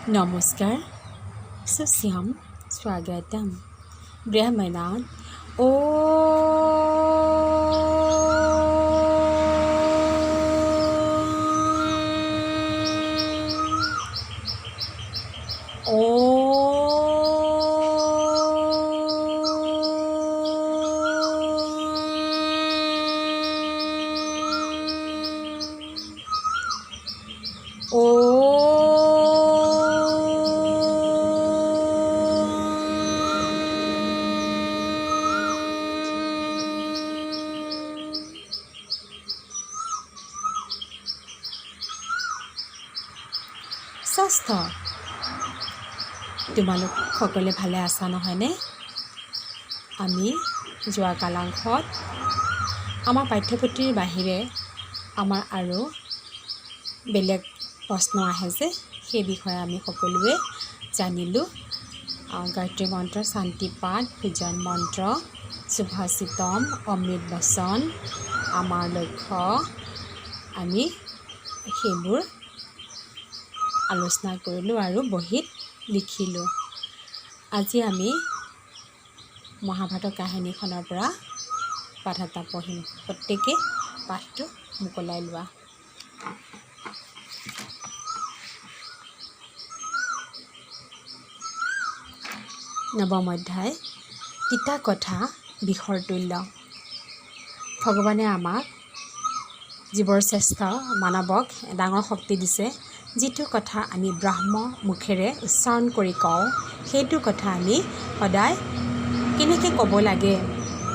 नमस्कार सुस्याम स्वागतम ब्रह्मनाथ ओ স্বাস্থ্য তোমালোক সকলে ভালে আছা নহয়নে? আমি যোৱা কালাংশত আমাৰ পাঠ্যপুথিৰ বাহিৰে আমাৰ আৰু বেলেগ প্ৰশ্ন আহে যে সেই বিষয়ে আমি সকলোৱে জানিলোঁ। গায়ত্ৰী মন্ত্ৰ, শান্তি পাঠ, ভোজন মন্ত্ৰ, সুভাষিতম, অমৃত বচন, আমাৰ লক্ষ্য, আমি সেইবোৰ আলোচনা কৰিলোঁ আৰু বহীত লিখিলোঁ। আজি আমি মহাভাৰতৰ কাহিনীখনৰ পৰা পাঠ এটা পঢ়িম। প্ৰত্যেকে পাঠটো মোকলাই লোৱা। নৱম অধ্যায়, তিতা কথা বিষৰ তুল্য। ভগৱানে আমাক জীৱৰ শ্ৰেষ্ঠ মানৱক ডাঙৰ শক্তি দিছে। যিটো কথা আমি ব্ৰহ্ম মুখেৰে উচ্চাৰণ কৰি কওঁ, সেইটো কথা আমি সদায় কেনেকৈ ক'ব লাগে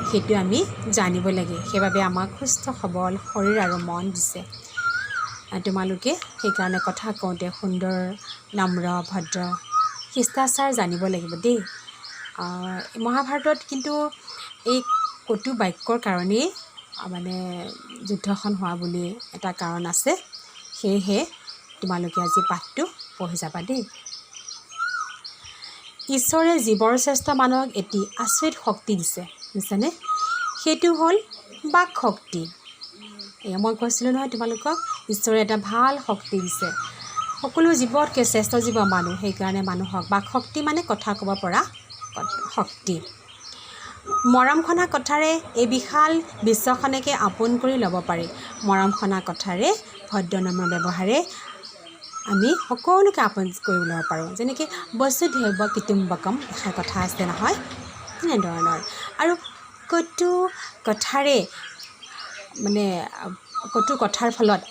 সেইটো আমি জানিব লাগে। সেইবাবে আমাক সুস্থ সবল শৰীৰ আৰু মন দিছে। তোমালোকে সেইকাৰণে কথা কওঁতে সুন্দৰ, নম্ৰ, ভদ্ৰ, শিষ্টাচাৰ জানিব লাগিব দেই। মহাভাৰতত কিন্তু এই কটু বাক্যৰ কাৰণেই মানে যুদ্ধখন হোৱা বুলি এটা কাৰণ আছে। সেয়েহে তোমালোকে আজি পাঠটো পঢ়ি যাবা দেই। ঈশ্বৰে জীৱৰ শ্ৰেষ্ঠ মানুহক এটি আচৰিত শক্তি দিছে, বুজিছানে? সেইটো হ'ল বাক শক্তি। মই কৈছিলোঁ নহয় তোমালোকক, ঈশ্বৰে এটা ভাল শক্তি দিছে। সকলো জীৱতকৈ শ্ৰেষ্ঠ জীৱ মানুহ, সেইকাৰণে মানুহক বাক শক্তি মানে কথা ক'ব পৰা শক্তি। মৰমখনা কথাৰে এই বিশাল বিশ্বখনকে আপোন কৰি ল'ব পাৰি। মৰমখনা কথাৰে, ভদ্ৰ নম্ৰ ব্যৱহাৰে আমি সকলোকে আপোন কৰি ল'ব পাৰোঁ। যেনেকৈ বসুধৈৱ কুটুম্বকম এষাৰ কথা আছে নহয়, তেনেধৰণৰ। আৰু কটু কথাৰে মানে কটু কথাৰ ফলত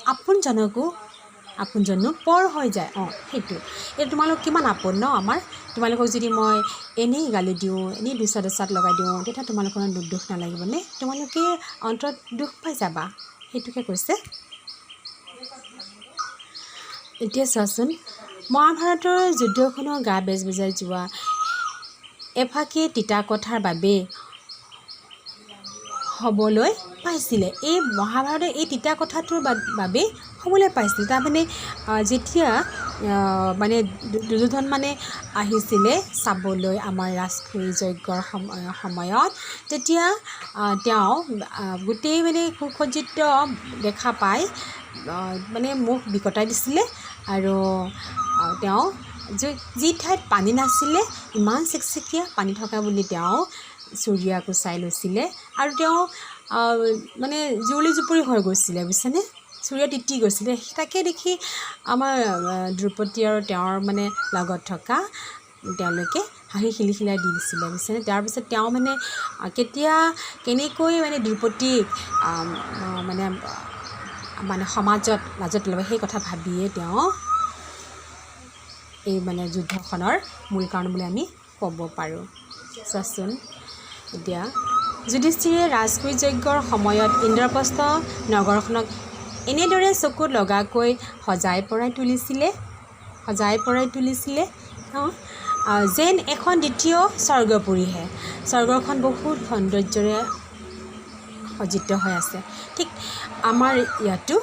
আপোনজনো পৰ হৈ যায়। সেইটো এইটো তোমালোক কিমান আপোন ন আমাৰ। তোমালোকক যদি মই এনেই গালি দিওঁ, এনেই দুচাত লগাই দিওঁ, তেতিয়া তোমালোকৰ দুখ নালাগিবনে? তোমালোকে অন্তৰত দুখ পাই যাবা। সেইটোকে কৈছে। এতিয়া চোৱাচোন, মহাভাৰতৰ যুদ্ধখনৰ গা বেজ বজাই যোৱা এফাকি তিতা কথাৰ বাবে হ'বলৈ পাইছিলে। এই মহাভাৰতৰ এই তিতা কথাটোৰ বাবে হ'বলৈ পাইছিলে। তাৰমানে যেতিয়া মানে দুৰ্যোধন মানে আহিছিলে চাবলৈ আমাৰ ৰাজখুৰী যজ্ঞৰ সময়ত, তেতিয়া তেওঁ গোটেই মানে সুসজ্জিত দেখা পাই মানে মুখ বিকটাই দিছিলে। আৰু তেওঁ যি ঠাইত পানী নাছিলে, ইমান চিকচিকীয়া পানী থকা বুলি তেওঁ চুৰিয়া কোচাই লৈছিলে। আৰু তেওঁ মানে জুৰুলি জুপুৰি হৈ গৈছিলে, বুজিছেনে? চুৰিয়া তিতি গৈছিলে। তাকে দেখি আমাৰ দ্ৰৌপদী আৰু তেওঁৰ মানে লগত থকা তেওঁলোকে হাঁহি খিলিখিলাই দি দিছিলে, বুজিছেনে? তাৰপিছত তেওঁ মানে কেনেকৈ মানে দ্ৰৌপদীক মানে সমাজত লাজত পেলাব, সেই কথা ভাবিয়ে তেওঁ এই মানে যুদ্ধখনৰ মূল কাৰণ বুলি আমি ক'ব পাৰোঁ। চোৱাচোন, এতিয়া যুধিষ্ঠিৰে ৰাজখুৰী যজ্ঞৰ সময়ত ইন্দ্ৰপ্ৰস্থ নগৰখনক এনেদৰে চকুত লগাকৈ সজাই পৰাই তুলিছিলে যেন এখন দ্বিতীয় স্বৰ্গপুৰীহে। স্বৰ্গখন বহুত সৌন্দৰ্যৰে সজ্জিত হৈ আছে। ঠিক আমাৰ ইয়াতো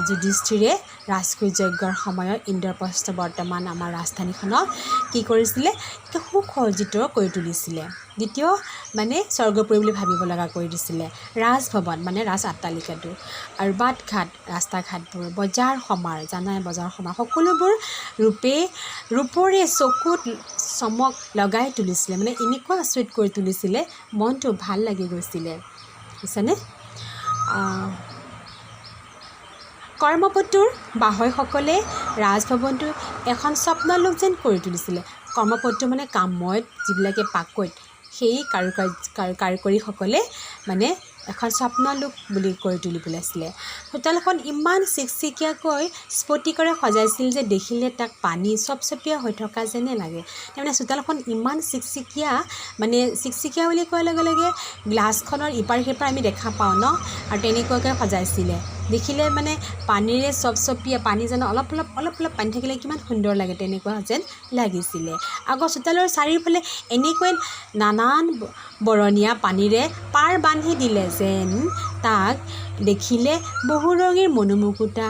যুধিষ্ঠিৰে ৰাজকোট যজ্ঞৰ সময়ত ইন্দ্ৰপ্ৰস্থ বৰ্তমান আমাৰ ৰাজধানীখনক কি কৰিছিলে সুসজ্জিত কৰি তুলিছিলে দ্বিতীয় মানে স্বৰ্গপুৰী বুলি ভাবিব লগা কৰি দিছিলে ৰাজভৱন মানে ৰাজ অট্টালিকাটো আৰু বাটঘাট ৰাস্তা ঘাটবোৰ বজাৰ সমাৰ জানাই বজাৰ সমাৰ সকলোবোৰ ৰূপৰে চকুত চমক লগাই তুলিছিলে মানে এনেকুৱা আচৰিত কৰি তুলিছিলে মনটো ভাল লাগি গৈছিলে বুজিছানে কৰ্মপটুৰ বাহৈসকলে ৰাজভৱনটো এখন স্বপ্নলোক যেন কৰি তুলিছিলে কৰ্মপটু মানে কামত যিবিলাকে পাকৈত সেই কাৰিকৰীসকলে মানে এখন স্বপ্নলোক বুলি কৰি তুলি পেলাইছিলে চোতালখন ইমান চিকচিকীয়াকৈ স্ফটিকৰে সজাইছিল যে দেখিলে তাক পানী চপচপীয়া হৈ থকা যেনে লাগে তাৰমানে চোতালখন ইমান চিকচিকীয়া মানে চিকচিকীয়া বুলি কোৱাৰ লগে লগে গ্লাছখনৰ ইপাৰ সিপাৰ আমি দেখা পাওঁ ন আৰু তেনেকুৱাকৈ সজাইছিলে দেখিলে মানে পানীৰে চপচপীয়া পানী যেন অলপ পানী থাকিলে কিমান সুন্দৰ লাগে তেনেকুৱা যেন লাগিছিলে আকৌ চোতালৰ চাৰিওফালে এনেকৈ নানান বৰণীয়া পানীৰে পাৰ বান্ধি দিলে যেন তাক দেখিলে বহু ৰঙীৰ মণিমুকুতা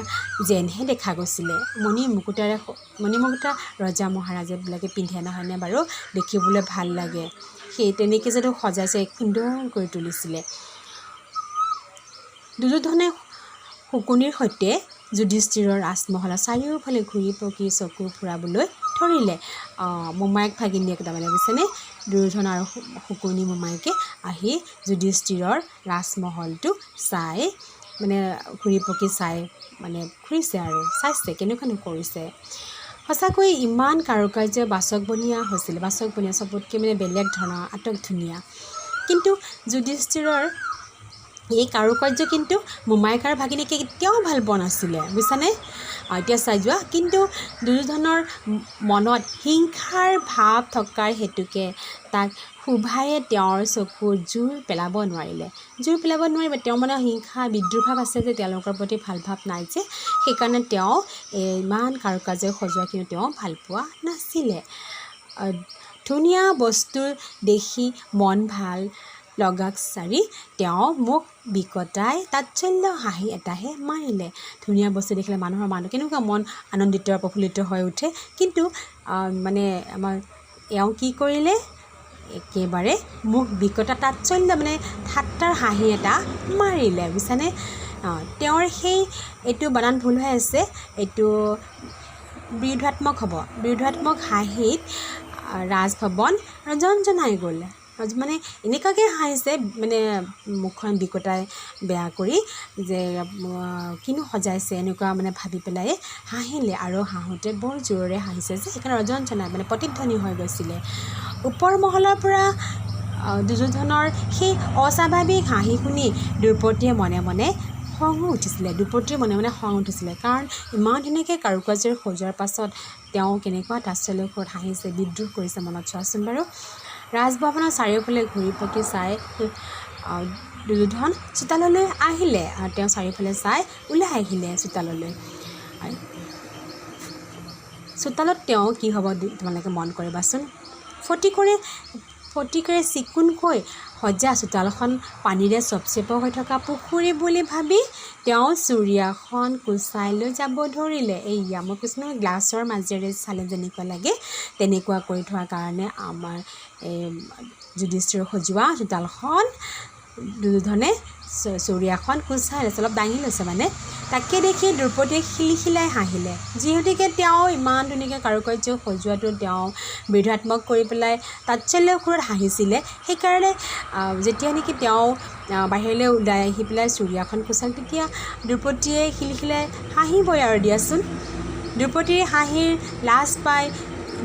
যেনহে দেখা গৈছিলে মণিমুকুতা ৰজা মহাৰাজাবিলাকে পিন্ধে নহয়নে বাৰু দেখিবলৈ ভাল লাগে সেই তেনেকৈ যদি সজাইছে সুন্দৰ কৰি তুলিছিলে দুৰ্যোধনে শকুনিৰ সৈতে যুধিষ্ঠিৰৰ ৰাজমহলৰ চাৰিওফালে ঘূৰি পকি চকু ফুৰাবলৈ ধৰিলে মোমায়েক ভাগিনীয়েক তাৰমানে বুজিছেনে দুৰ্যোধন আৰু শকুনি মোমায়েকে আহি যুধিষ্ঠিৰৰ ৰাজমহলটো চাই মানে ঘূৰি পকি চাই মানে ঘূৰিছে আৰু চাইছে কেনেকুৱানো কৰিছে সঁচাকৈ ইমান কাৰুকাৰ্য বাচকবনীয়া হৈছিল বাচকবনীয়া চবতকৈ মানে বেলেগ ধৰণৰ আটক ধুনীয়া কিন্তু যুধিষ্ঠিৰৰ এই কাৰুকাৰ্য কিন্তু মোমায়েক আৰু ভাগিনীকে কেতিয়াও ভাল পোৱা নাছিলে বুজিছানে এতিয়া চাই যোৱা কিন্তু দুৰ্যোধনৰ মনত হিংসাৰ ভাৱ থকাৰ হেতুকে তাক শোভায়ে তেওঁৰ চকুৰ জোৰ পেলাব নোৱাৰিলে তেওঁ মানে হিংসা বিদ্ৰোহ ভাৱ আছে যে তেওঁলোকৰ প্ৰতি ভাল ভাৱ নাই যে সেইকাৰণে তেওঁ ইমান কাৰুকাৰ্য সজোৱাখিনি তেওঁ ভাল পোৱা নাছিলে ধুনীয়া বস্তু দেখি মন ভাল লগাক চাৰি তেওঁ মোক বিকটাই তাচ্ছল্য হাঁহি এটাহে মাৰিলে ধুনীয়া বস্তু দেখিলে মানুহৰ কেনেকুৱা মন আনন্দিত প্ৰফুল্লিত হৈ উঠে কিন্তু মানে আমাৰ এওঁ কি কৰিলে একেবাৰে মোক বিকটা তাচ্ছল্য মানে ঠাট্টাৰ হাঁহি এটা মাৰিলে বুজিছানে তেওঁৰ সেই এইটো বানান ভুল হৈ আছে এইটো বিৰোধাত্মক হাঁহিত ৰাজভৱন ৰঞ্জনাই গ'ল মানে এনেকুৱাকৈ হাঁহিছে মানে মুখখন বিকটাই বেয়া কৰি যে কিনো সজাইছে এনেকুৱা মানে ভাবি পেলাই হাঁহিলে আৰু হাঁহোতে বৰ জোৰেৰে হাঁহিছে যে সেইকাৰণে ৰঞ্জনাই মানে প্ৰতিধ্বনি হৈ গৈছিলে ওপৰ মহলৰ পৰা দুৰ্যোধনৰ সেই অস্বাভাৱিক হাঁহি শুনি দ্ৰৌপদীয়ে মনে মনে খং উঠিছিলে কাৰণ ইমান ধুনীয়াকৈ কাৰুকাৰ্যৰ সজোৱাৰ পাছত তেওঁ কেনেকুৱা তাচ্ছল্যৰ ওপৰত হাঁহিছে বিদ্ৰোহ কৰিছে মনত চোৱাচোন বাৰু ৰাজভৱনৰ চাৰিওফালে ঘূৰি পকি চাই দুৰ্যোধন চোতাললৈ আহিলে আৰু তেওঁ চাৰিওফালে চাই ওলাই আহিলে চোতালত তেওঁ কি হ'ব তোমালোকে মন কৰিবাচোন ফটিকৰে চিকুণকৈ সজা চোতালখন পানীৰে চপচপ হৈ থকা পুখুৰী বুলি ভাবি তেওঁ চুৰিয়াখন কুচাই লৈ যাব ধৰিলে এইয়া মই কিছুমান গ্লাছৰ মাজেৰে চালে যেনেকুৱা লাগে তেনেকুৱা কৰি থোৱাৰ কাৰণে আমাৰ যুধিষ্ঠিৰ সজোৱা চোতালখন দুৰ্যোধনে চুৰিয়াখন কুচাই লৈছে অলপ দাঙি লৈছে মানে তাকে দেখি দ্ৰৌপদীয়ে খিলখিলাই হাঁহিলে যিহেতুকে তেওঁ ইমান ধুনীয়াকৈ কাৰুকাৰ্য সজোৱাটো তেওঁ বিৰোধাত্মক কৰি পেলাই তাচ্ছল্যৰ সুৰত হাঁহিছিলে সেইকাৰণে যেতিয়া নেকি তেওঁ বাহিৰলৈ ওলাই আহি পেলাই চুৰিয়াখন কুচাল তেতিয়া দ্ৰৌপদীয়ে খিলখিলাই হাঁহিবই আৰু দিয়াচোন দ্ৰৌপদীৰ হাঁহিৰ লাজ পাই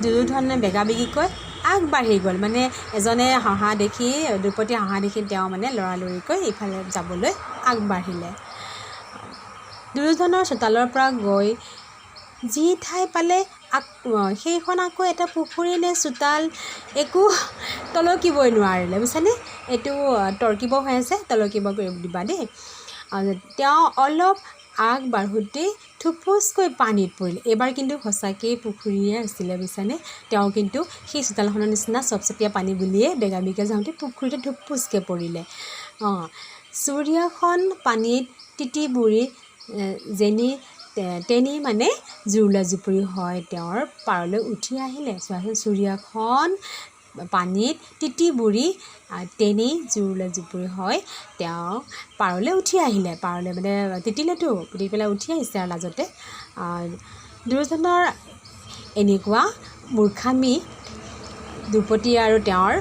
দুৰ্যোধনে বেগাবেগিকৈ আগবাঢ়ি গ'ল মানে এজনে হাঁহা দেখি দ্ৰৌপদীয়ে হাঁহা দেখি তেওঁ মানে লৰালৰিকৈ ইফালে যাবলৈ আগবাঢ়িলে দুৰ্যোধনৰ চোতালৰ পৰা গৈ যি ঠাই পালে সেইখন আকৌ এটা পুখুৰী নে চোতাল একো তলকিবই নোৱাৰিলে বুজিছানে এইটো তৰ্কিব হৈ আছে তলকিব দিবা দেই তেওঁ অলপ আগবাঢ়োঁতেই থুপুচকৈ পানীত পৰিলে এইবাৰ কিন্তু সঁচাকৈ পুখুৰীয়ে আছিলে বুজিছানে তেওঁ কিন্তু সেই চোতালখনৰ নিচিনা চপচপীয়া পানী বুলিয়ে বেগাবেগিকৈ যাওঁতে পুখুৰীতে থুপুচকৈ পৰিলে চুৰিয়াখন পানীত তিতি বুৰি যেনি তেনেই মানে জুৰুলা জুপুৰি হয় তেওঁৰ পাৰলৈ উঠি আহিলে। চোৱাচোন চুৰিয়াখন পানীত তিতি বুৰি তেনেই জুৰুলা জুপুৰি হয় তেওঁ পাৰলৈ উঠি আহিলে। পাৰলৈ মানে তিতিলেতো, তিতি পেলাই উঠি আহিছে আৰু লাজতে। দুৰ্যোধনৰ এনেকুৱা মূৰ্খামি দ্ৰুপদী আৰু তেওঁৰ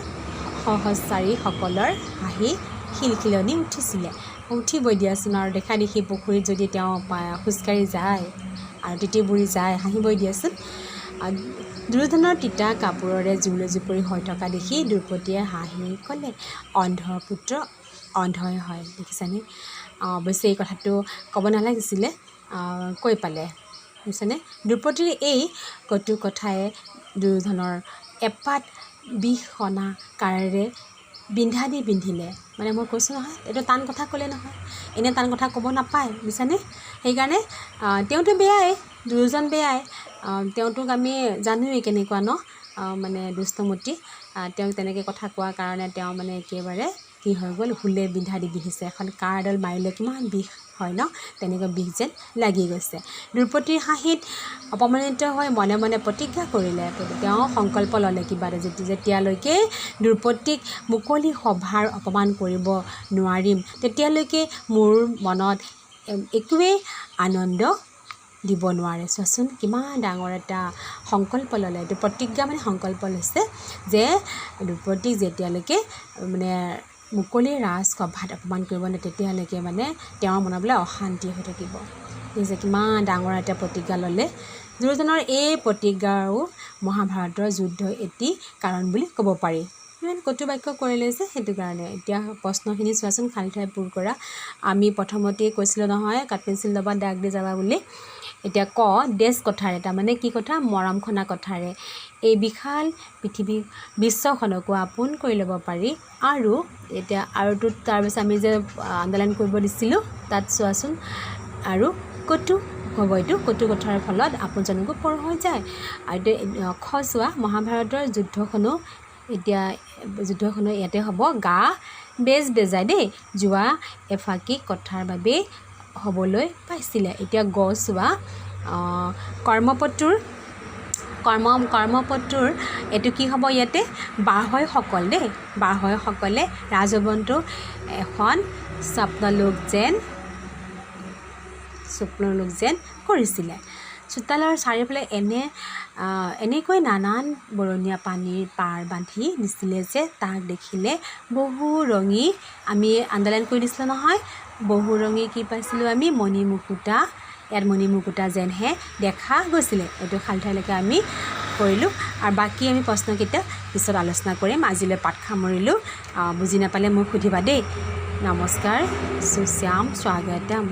সহচাৰীসকলৰ হাঁহি খিলখিলনি উঠিছিলে। উঠিবই দিয়াচোন, আৰু দেখা দেখি পুখুৰীত যদি তেওঁ খোজকাঢ়ি যায় আৰু তিতি বুৰি যায়, হাঁহিবই দিয়াচোন। দুৰ্যোধনৰ তিতা কাপোৰেৰে জুৰুলা জুপুৰি হৈ থকা দেখি দ্ৰুপদীয়ে হাঁহি ক'লে, অন্ধৰ পুত্ৰ অন্ধই হয়। দেখিছানে? অৱশ্যে এই কথাটো ক'ব নালাগিছিলে, কৈ পালে বুজিছানে? দ্ৰুপদীৰ এই কটু কথাই দুৰ্যোধনৰ এপাত বিষণা কাঁড়েৰে বিন্ধা দি বিন্ধিলে। মানে মই কৈছোঁ নহয়, এইটো টান কথা ক'লে নহয়, এনে টান কথা ক'ব নাপায় বুজিছানে? সেইকাৰণে তেওঁতো বেয়াই, দুৰ্যোধন বেয়াই, তেওঁটোক আমি জানোৱেই কেনেকুৱা ন, মানে দুষ্টমতি। তেওঁক তেনেকৈ কথা কোৱাৰ কাৰণে তেওঁ মানে একেবাৰে কি হৈ গ'ল, হুলে বিন্ধা দি বিন্ধিছে। এখন কাঁড় এডাল মাৰিলে কিমান বিষ হয় ন, তেনেকৈ বিষ যেন লাগি গৈছে। দ্ৰুপদীৰ হাঁহিত অপমানিত হৈ মনে মনে প্ৰতিজ্ঞা কৰিলে। তেওঁ সংকল্প ল'লে কিবা এটা, যেতিয়ালৈকে দ্ৰুপদীক মুকলি সভাৰ অপমান কৰিব নোৱাৰিম তেতিয়ালৈকে মোৰ মনত একোৱেই আনন্দ দিব নোৱাৰে। চোৱাচোন কিমান ডাঙৰ এটা সংকল্প ল'লে। এইটো প্ৰতিজ্ঞা মানে সংকল্প লৈছে যে দ্ৰুপদীক যেতিয়ালৈকে মানে মুকলি ৰাজসভাত অপমান কৰিব নোৱাৰে তেতিয়ালৈকে মানে তেওঁৰ মনত বোলে অশান্তি হৈ থাকিব। এই যে কিমান ডাঙৰ এটা প্ৰতিজ্ঞা ল'লে। দুৰ্যোধনৰ এই প্ৰতিজ্ঞাও মহাভাৰতৰ যুদ্ধ এটি কাৰণ বুলি ক'ব পাৰি। ইমান কটু বাক্য কৰিলে যে সেইটো কাৰণে। এতিয়া প্ৰশ্নখিনি চোৱাচোন, খালী ঠাই পূৰ কৰা। আমি প্ৰথমতেই কৈছিলোঁ নহয়, কাঠপেঞ্চিল ল'বা দাগ দি যাবা বুলি। এতিয়া দেশ কথাৰে, তাৰমানে কি কথা, মৰম খনা কথাৰে এই বিশাল পৃথিৱী বিশ্বখনকো আপোন কৰি ল'ব পাৰি। আৰু এতিয়া তাৰপিছত আমি যে আন্দোলন কৰিব দিছিলোঁ তাত চোৱাচোন, আৰু কটু হ'ব, এইটো কটু কথাৰ ফলত আপোনজনকো পৰ হৈ যায়। আৰু এতিয়া চোৱা, মহাভাৰতৰ যুদ্ধখনো ইয়াতে হ'ব। গা বেজ বেজাই দেই, যোৱা এফাকি কথাৰ বাবেই হ'বলৈ পাইছিলে। এতিয়া চোৱা, কৰ্মপটুৰ এইটো কি হ'ব, ইয়াতে বাঢ়ৈসকল দেই, বাঢ়ৈসকলে ৰাজভৱনটো এখন স্বপ্নলোক যেন কৰিছিলে। চোতালৰ চাৰিওফালে এনেকৈ নানান বৰণীয়া পানীৰ পাৰ বান্ধি দিছিলে যে তাক দেখিলে বহুৰঙী, আমি আন্দোলন কৰি দিছিলোঁ নহয়, বহুৰঙী কি পাইছিলোঁ আমি, মণিমুকুতা। ইয়াত মণিমুকুতা যেনহে দেখা গৈছিলে। এইটো খালী ঠাইলৈকে আমি কৰিলোঁ, আৰু বাকী আমি প্ৰশ্নকেইটা পিছত আলোচনা কৰিম। আজিলৈ পাঠ সামৰিলোঁ। বুজি নাপালে মোক সুধিবা দেই। নমস্কাৰ, সুশ্যাম স্বাগতম।